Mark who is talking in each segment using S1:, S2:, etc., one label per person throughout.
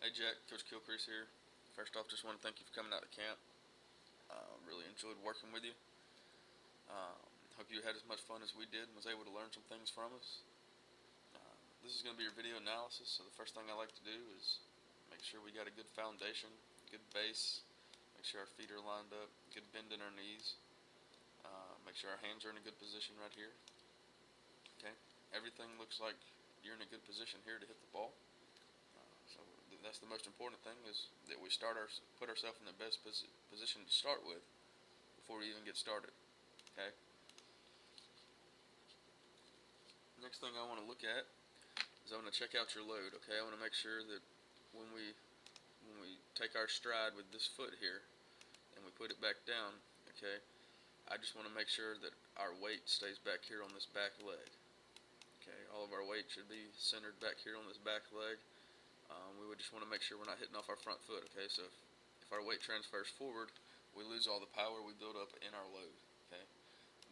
S1: Hey Jack, Coach Kilcrease here. First off, just want to thank you for coming out to camp. Really enjoyed working with you. Hope you had as much fun as we did and was able to learn some things from us. This is going to be your video analysis, so the first thing I like to do is make sure we got a good foundation, good base, make sure our feet are lined up, good bend in our knees, make sure our hands are in a good position right here. Okay, everything looks like you're in a good position here to hit the ball. So that's the most important thing, is that we put ourselves in the best position to start with before we even get started. Okay. Next thing I want to look at is I want to check out your load. Okay, I want to make sure that when we take our stride with this foot here and we put it back down, okay, I just want to make sure that our weight stays back here on this back leg. Okay, all of our weight should be centered back here on this back leg. We would just want to make sure we're not hitting off our front foot. Okay, so if our weight transfers forward, we lose all the power we build up in our load. Okay.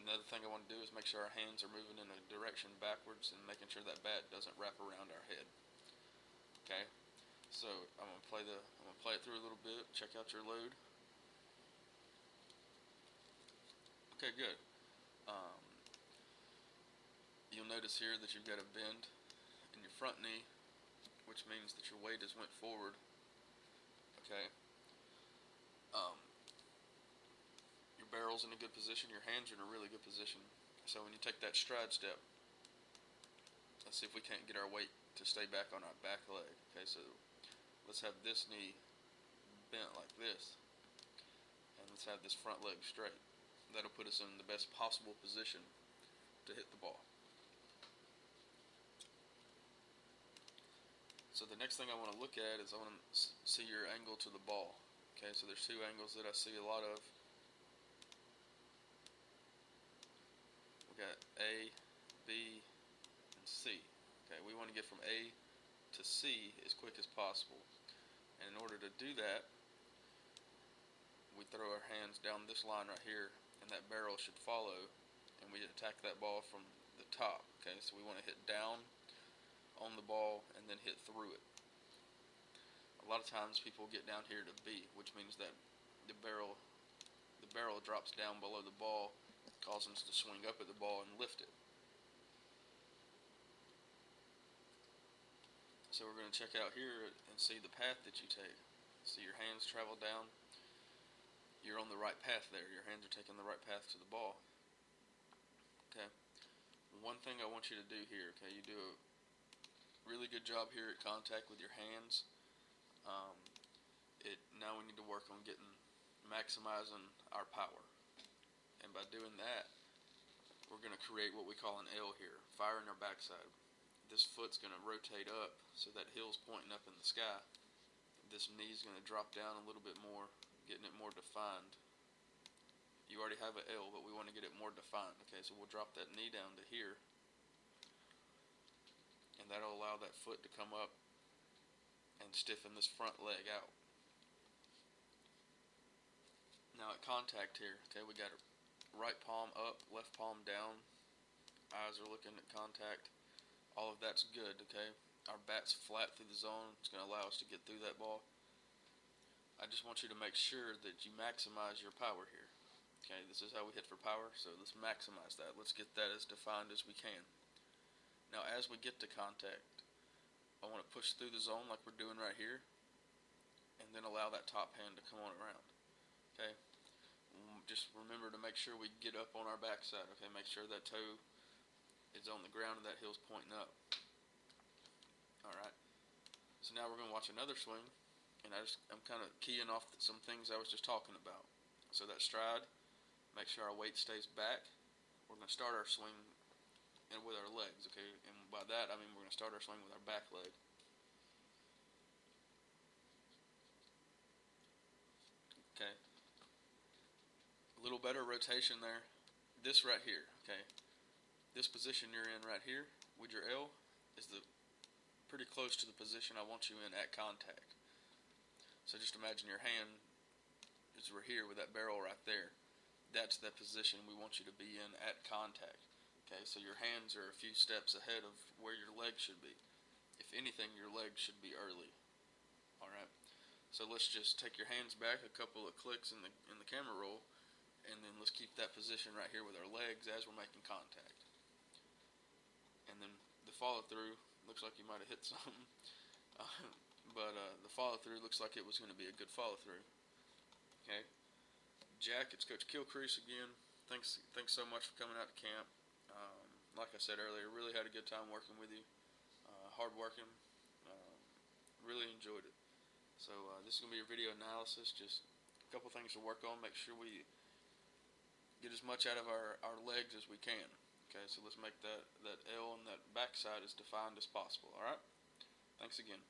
S1: Another thing I want to do is make sure our hands are moving in a direction backwards and making sure that bat doesn't wrap around our head. Okay. So I'm gonna play it through a little bit. Check out your load. Okay, good. You'll notice here that you've got a bend in your front knee, which means that your weight has went forward. Okay. Your barrel's in a good position. Your hands are in a really good position. So when you take that stride step, let's see if we can't get our weight to stay back on our back leg. Okay, so let's have this knee bent like this, and let's have this front leg straight. That'll put us in the best possible position to hit the ball. So the next thing I want to look at is I want to see your angle to the ball. Okay, so there's two angles that I see a lot of. We got A, B, and C. Okay, we want to get from A to C as quick as possible. And in order to do that, we throw our hands down this line right here, and that barrel should follow, and we attack that ball from the top. Okay, so we want to hit down on the ball and then hit through it. A lot of times people get down here to B, which means that the barrel drops down below the ball, causing us to swing up at the ball and lift it. So we're going to check out here and see the path that you take. See your hands travel down. You're on the right path there. Your hands are taking the right path to the ball. Okay. One thing I want you to do here, okay, you do a really good job here at contact with your hands. Now we need to work on maximizing our power. And by doing that, we're going to create what we call an L here, fire in our backside. This foot's going to rotate up so that heel's pointing up in the sky. This knee's going to drop down a little bit more, getting it more defined. You already have an L, but we want to get it more defined. Okay, so we'll drop that knee down to here, and that'll allow that foot to come up and stiffen this front leg out. Now at contact here, okay, we got a right palm up, left palm down, eyes are looking at contact. All of that's good, okay? Our bat's flat through the zone. It's going to allow us to get through that ball. I just want you to make sure that you maximize your power here. Okay, this is how we hit for power, so let's maximize that. Let's get that as defined as we can. Now as we get to contact, I want to push through the zone like we're doing right here, and then allow that top hand to come on around. Okay, just remember to make sure we get up on our backside. Okay, make sure that toe is on the ground and that heel's pointing up. Alright, so now we're going to watch another swing, and I'm kind of keying off some things I was just talking about. So that stride, make sure our weight stays back. We're going to start our swing and with our legs, okay, and by that I mean we're going to start our swing with our back leg. Okay, a little better rotation there. This right here, okay, this position you're in right here with your L is pretty close to the position I want you in at contact. So just imagine your hand is right here with that barrel right there. That's the position we want you to be in at contact. Okay, so your hands are a few steps ahead of where your legs should be. If anything, your legs should be early. Alright? So let's just take your hands back a couple of clicks in the camera roll, and then let's keep that position right here with our legs as we're making contact. And then the follow through looks like you might have hit something, but the follow through looks like it was going to be a good follow through. Okay, Jack, it's Coach Kilcrease again. Thanks so much for coming out to camp. Like I said earlier, really had a good time working with you. Hard working. Really enjoyed it. So this is going to be your video analysis. Just a couple things to work on. Make sure we get as much out of our legs as we can. Okay, so let's make that L and that backside as defined as possible. All right? Thanks again.